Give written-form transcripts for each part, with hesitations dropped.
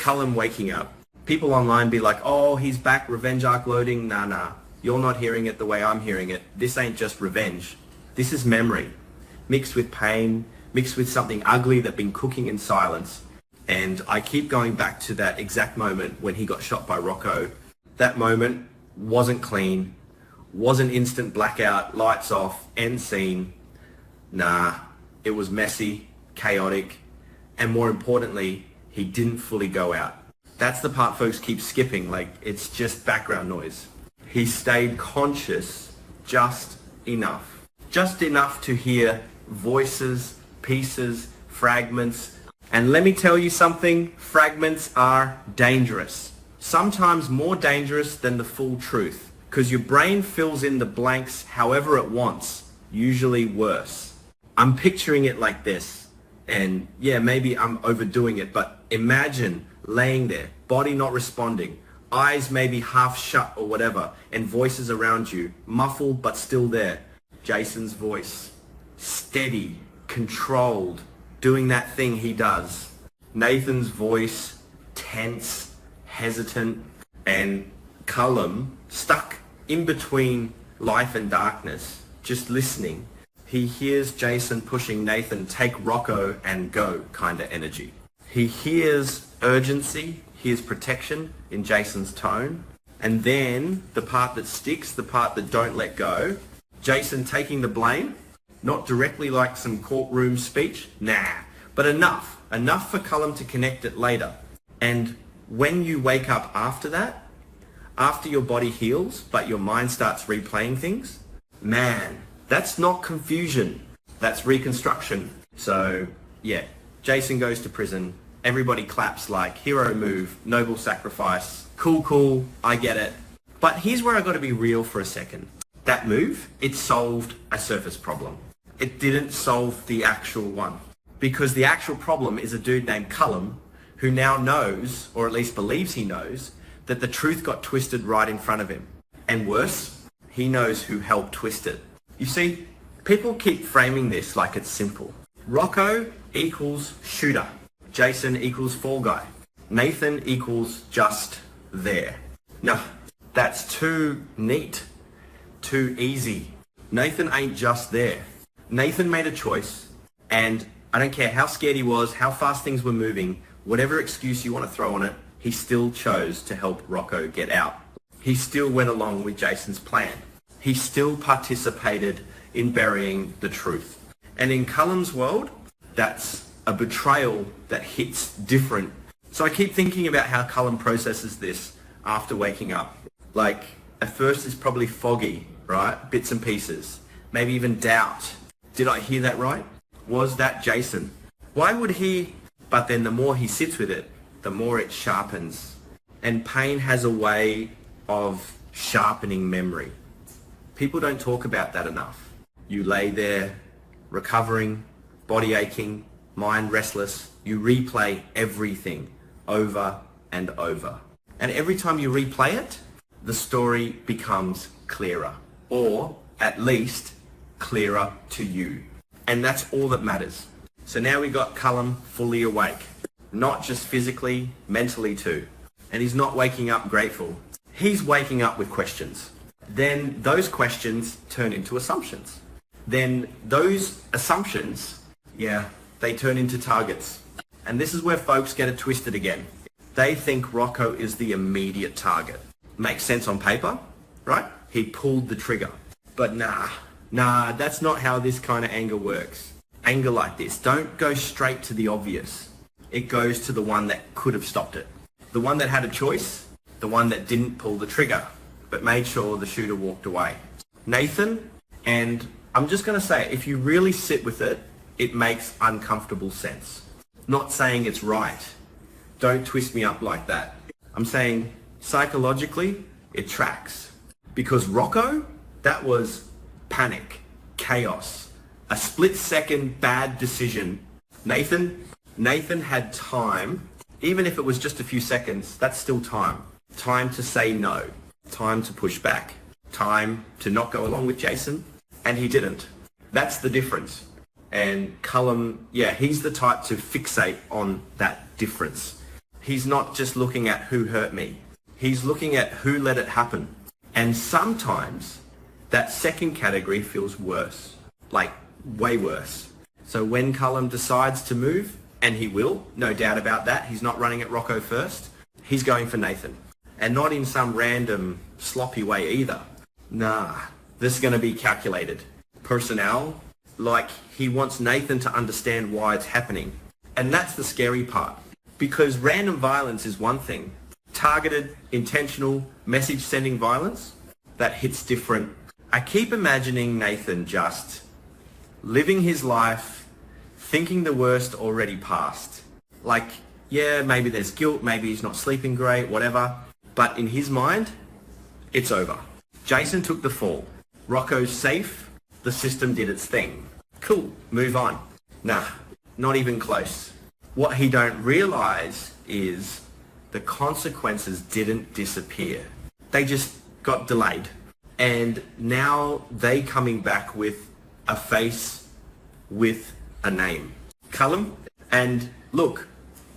Cullum waking up. People online be like, oh, he's back, revenge arc loading. Nah. You're not hearing it the way I'm hearing it. This ain't just revenge. This is memory, mixed with pain, mixed with something ugly that's been cooking in silence. And I keep going back to that exact moment when he got shot by Rocco. That moment wasn't clean, wasn't instant blackout, lights off, end scene. Nah, it was messy, chaotic, and more importantly, he didn't fully go out. That's the part folks keep skipping, like it's just background noise. He stayed conscious just enough to hear voices, pieces, fragments. And let me tell you something, fragments are dangerous. Sometimes more dangerous than the full truth, because your brain fills in the blanks however it wants, usually worse. I'm picturing it like this, and yeah, maybe I'm overdoing it, but imagine laying there, body not responding, eyes maybe half shut or whatever, and voices around you, muffled but still there. Jason's voice, steady, controlled, doing that thing he does. Nathan's voice, tense, hesitant, and Cullum stuck in between life and darkness, just listening. He hears Jason pushing Nathan, take Rocco and go kind of energy. He hears urgency, hears protection in Jason's tone, and then the part that sticks, the part that don't let go, Jason taking the blame, not directly like some courtroom speech, but enough for Cullum to connect it later. And when you wake up after that, after your body heals, but your mind starts replaying things, man, that's not confusion, that's reconstruction. So yeah, Jason goes to prison, everybody claps like hero move, noble sacrifice, cool, I get it. But here's where I got to be real for a second. That move, it solved a surface problem. It didn't solve the actual one. Because the actual problem is a dude named Cullum who now knows, or at least believes he knows, that the truth got twisted right in front of him. And worse, he knows who helped twist it. You see, people keep framing this like it's simple. Rocco equals shooter. Jason equals fall guy. Nathan equals just there. No, that's too neat. Too easy. Nathan ain't just there. Nathan made a choice, and I don't care how scared he was, how fast things were moving, whatever excuse you want to throw on it, he still chose to help Rocco get out. He still went along with Jason's plan. He still participated in burying the truth. And in Cullum's world, that's a betrayal that hits different. So I keep thinking about how Cullum processes this after waking up. Like, at first it's probably foggy, right? Bits and pieces. Maybe even doubt. Did I hear that right? Was that Jason? Why would he? But then the more he sits with it, the more it sharpens. And pain has a way of sharpening memory. People don't talk about that enough. You lay there, recovering, body aching, mind restless. You replay everything over and over. And every time you replay it, the story becomes clearer. Or at least clearer to you. And that's all that matters. So now we got Cullum fully awake. Not just physically, mentally too. And he's not waking up grateful. He's waking up with questions. Then those questions turn into assumptions. Then those assumptions, they turn into targets. And this is where folks get it twisted again. They think Rocco is the immediate target. Makes sense on paper, right? He pulled the trigger. But nah, that's not how this kind of anger works. Anger like this, don't go straight to the obvious. It goes to the one that could have stopped it. The one that had a choice, the one that didn't pull the trigger, but made sure the shooter walked away. Nathan, and I'm just going to say, if you really sit with it, it makes uncomfortable sense. Not saying it's right. Don't twist me up like that. I'm saying psychologically, it tracks. Because Rocco, that was panic, chaos, a split-second bad decision. Nathan had time, even if it was just a few seconds, that's still time. Time to say no, time to push back, time to not go along with Jason, and he didn't. That's the difference. And Cullum, he's the type to fixate on that difference. He's not just looking at who hurt me. He's looking at who let it happen. And sometimes that second category feels worse, like way worse. So when Cullum decides to move, and he will, no doubt about that, he's not running at Rocco first, he's going for Nathan. And not in some random sloppy way either. Nah, this is going to be calculated. Personnel, like he wants Nathan to understand why it's happening. And that's the scary part. Because random violence is one thing. Targeted, intentional, message-sending violence, that hits different. I keep imagining Nathan just living his life, thinking the worst already passed. Like, yeah, maybe there's guilt, maybe he's not sleeping great, whatever. But in his mind, it's over. Jason took the fall. Rocco's safe. The system did its thing. Cool, move on. Nah, not even close. What he don't realize is the consequences didn't disappear. They just got delayed. And now they coming back with a face, with a name. Cullum. And look,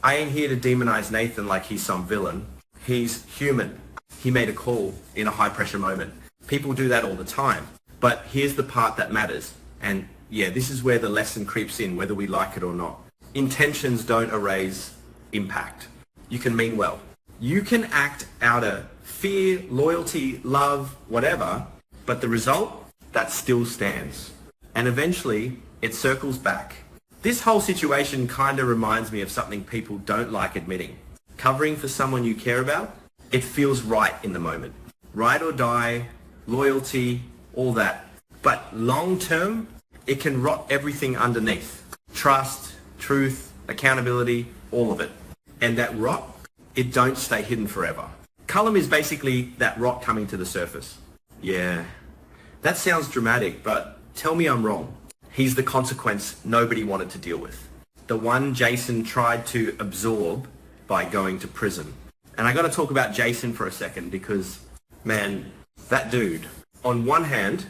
I ain't here to demonize Nathan like he's some villain. He's human. He made a call in a high pressure moment. People do that all the time. But here's the part that matters. And yeah, this is where the lesson creeps in, whether we like it or not. Intentions don't erase impact. You can mean well. You can act out of fear, loyalty, love, whatever, but the result, that still stands. And eventually, it circles back. This whole situation kind of reminds me of something people don't like admitting. Covering for someone you care about, it feels right in the moment. Ride or die, loyalty, all that. But long term, it can rot everything underneath. Trust, truth, accountability, all of it. And that rot, it don't stay hidden forever. Cullum is basically that rot coming to the surface. Yeah, that sounds dramatic, but tell me I'm wrong. He's the consequence nobody wanted to deal with. The one Jason tried to absorb by going to prison. And I got to talk about Jason for a second because, man, that dude, on one hand,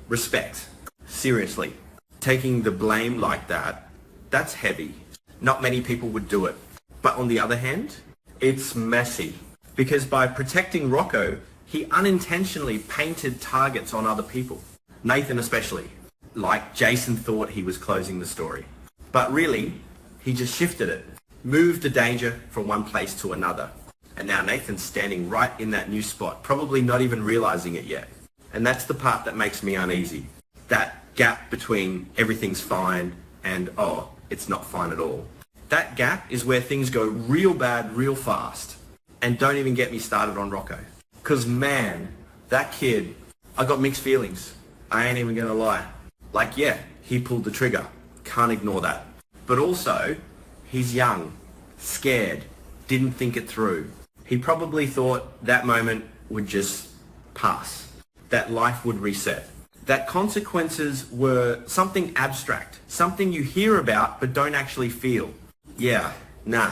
respect. Seriously, taking the blame like that, that's heavy. Not many people would do it. But on the other hand, it's messy. Because by protecting Rocco, he unintentionally painted targets on other people. Nathan especially. Like Jason thought he was closing the story. But really, he just shifted it. Moved the danger from one place to another. And now Nathan's standing right in that new spot, probably not even realizing it yet. And that's the part that makes me uneasy. That gap between everything's fine and, oh, it's not fine at all. That gap is where things go real bad real fast. And don't even get me started on Rocco. Because man, that kid, I got mixed feelings. I ain't even gonna lie. Like, yeah, he pulled the trigger. Can't ignore that. But also, he's young, scared, didn't think it through. He probably thought that moment would just pass. That life would reset. That consequences were something abstract. Something you hear about but don't actually feel. Yeah, nah,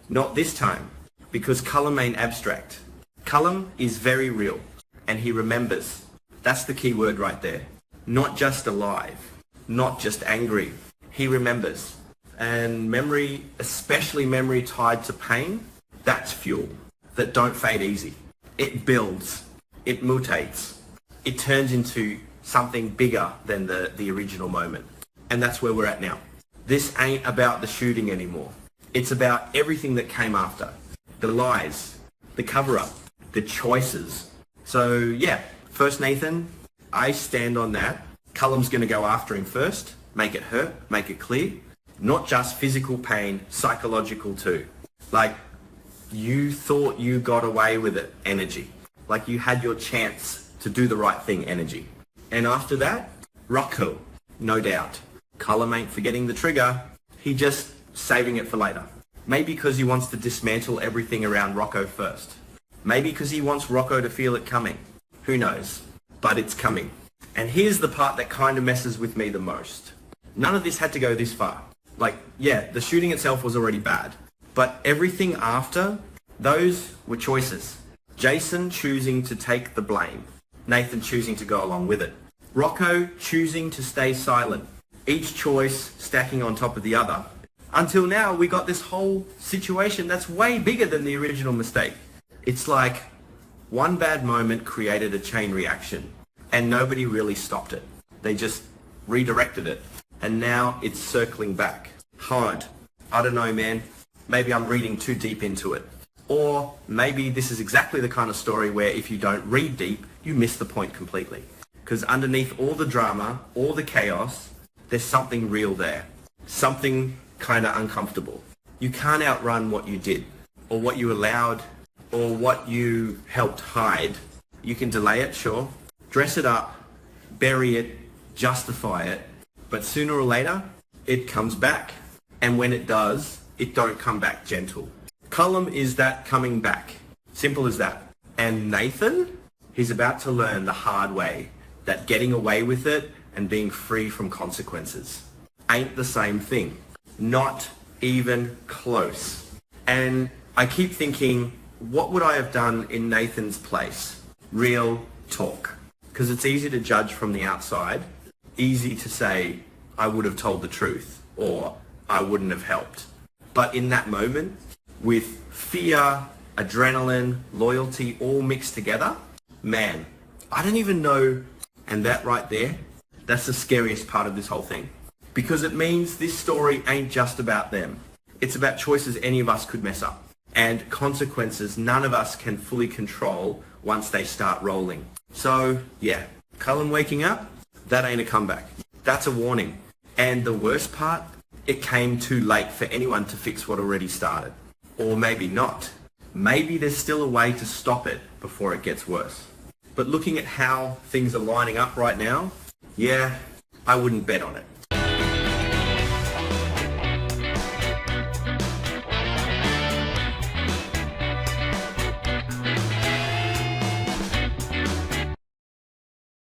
not this time. Because Cullum ain't abstract. Cullum is very real. And he remembers. That's the key word right there. Not just alive. Not just angry. He remembers. And memory, especially memory tied to pain, that's fuel that don't fade easy. It builds. It mutates. It turns into something bigger than the original moment. And that's where we're at now. This ain't about the shooting anymore. It's about everything that came after. The lies, the cover-up, the choices. So yeah, first Nathan, I stand on that. Cullum's going to go after him first, make it hurt, make it clear. Not just physical pain, psychological too. Like, you thought you got away with it energy. Like you had your chance to do the right thing energy. And after that, Rocco, no doubt. Cullum ain't forgetting the trigger. He just saving it for later. Maybe because he wants to dismantle everything around Rocco first. Maybe because he wants Rocco to feel it coming. Who knows? But it's coming. And here's the part that kind of messes with me the most. None of this had to go this far. Like, yeah, the shooting itself was already bad. But everything after, those were choices. Jason choosing to take the blame. Nathan choosing to go along with it. Rocco choosing to stay silent. Each choice stacking on top of the other. Until now, we got this whole situation that's way bigger than the original mistake. It's like one bad moment created a chain reaction and nobody really stopped it. They just redirected it. And now it's circling back. Hard. I don't know, man. Maybe I'm reading too deep into it. Or maybe this is exactly the kind of story where if you don't read deep, you miss the point completely. Because underneath all the drama, all the chaos, there's something real there. Something kind of uncomfortable. You can't outrun what you did, or what you allowed, or what you helped hide. You can delay it, sure. Dress it up, bury it, justify it. But sooner or later, it comes back. And when it does, it don't come back gentle. Cullum is that coming back. Simple as that. And Nathan, he's about to learn the hard way that getting away with it and being free from consequences ain't the same thing. Not even close. And I keep thinking, what would I have done in Nathan's place? Real talk. Because it's easy to judge from the outside. Easy to say, I would have told the truth, or I wouldn't have helped. But in that moment, with fear, adrenaline, loyalty all mixed together, man, I don't even know. And that right there, that's the scariest part of this whole thing. Because it means this story ain't just about them. It's about choices any of us could mess up. And consequences none of us can fully control once they start rolling. So, yeah, Cullum waking up, that ain't a comeback. That's a warning. And the worst part, it came too late for anyone to fix what already started. Or maybe not. Maybe there's still a way to stop it before it gets worse. But looking at how things are lining up right now, yeah, I wouldn't bet on it.